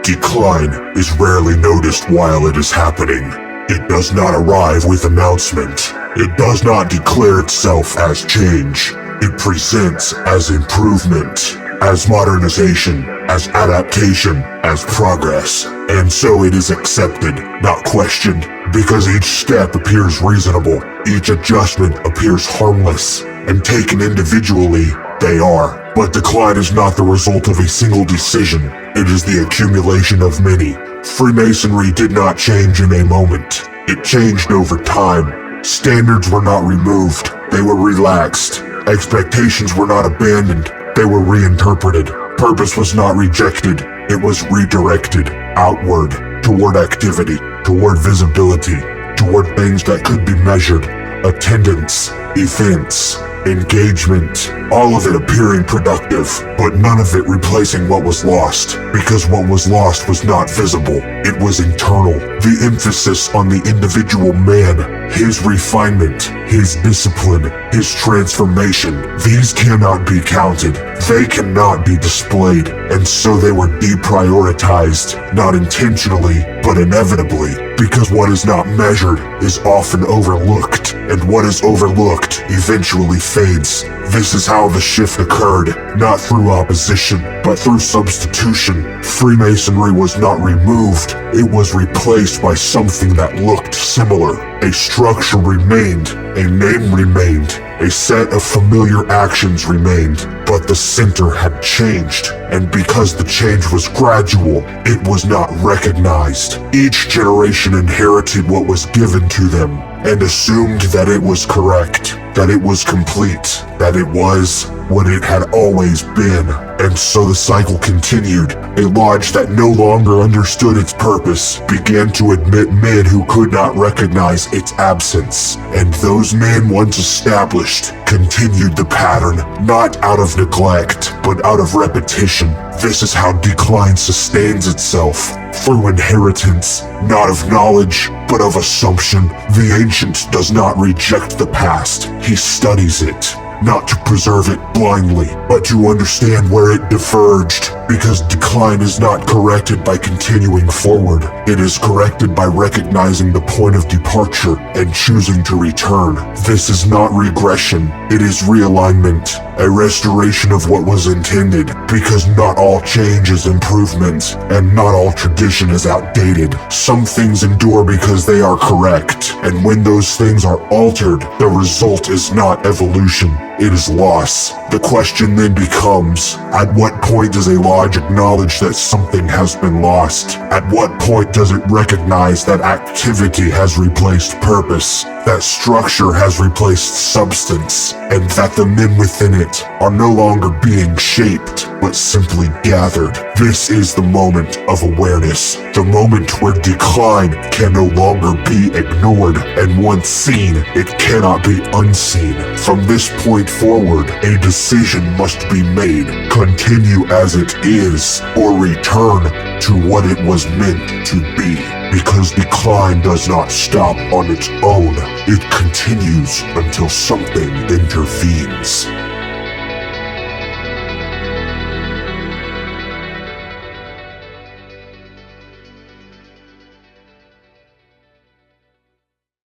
Decline is rarely noticed while it is happening. It does not arrive with announcement. It does not declare itself as change. It presents as improvement, as modernization, as adaptation, as progress. And so it is accepted, not questioned, because each step appears reasonable, each adjustment appears harmless, and taken individually, they are. But decline is not the result of a single decision. It is the accumulation of many. Freemasonry did not change in a moment. It changed over time. Standards were not removed. They were relaxed. Expectations were not abandoned. They were reinterpreted. Purpose was not rejected. It was redirected outward, toward activity, toward visibility, toward things that could be measured. Attendance, events, engagement, all of it appearing productive, but none of it replacing what was lost, because what was lost was not visible. It was internal. The emphasis on the individual man, his refinement, his discipline, his transformation, these cannot be counted. They cannot be displayed, and so they were deprioritized, not intentionally, but inevitably, because what is not measured is often overlooked, and what is overlooked eventually fades. This is how the shift occurred, not through opposition, but through substitution. Freemasonry was not removed, it was replaced by something that looked similar. A structure remained, a name remained, a set of familiar actions remained, but the center had changed, and because the change was gradual, it was not recognized. Each generation inherited what was given to them, and assumed that it was correct, that it was complete, that it was what it had always been. And so the cycle continued. A lodge that no longer understood its purpose began to admit men who could not recognize its absence. And those men once established continued the pattern, not out of neglect, but out of repetition. This is how decline sustains itself, through inheritance, not of knowledge, but of assumption. The ancient does not reject the past, he studies it. Not to preserve it blindly, but to understand where it diverged, because decline is not corrected by continuing forward. It is corrected by recognizing the point of departure and choosing to return. This is not regression, it is realignment, a restoration of what was intended, because not all change is improvement, and not all tradition is outdated. Some things endure because they are correct, and when those things are altered, the result is not evolution. It is loss. The question then becomes, at what point does a lodge acknowledge that something has been lost? At what point does it recognize that activity has replaced purpose, that structure has replaced substance, and that the men within it are no longer being shaped, but simply gathered? This is the moment of awareness, the moment where decline can no longer be ignored, and once seen, it cannot be unseen. From this point forward, a decision must be made: continue as it is, or return to what it was meant to be. Because decline does not stop on its own, it continues until something intervenes.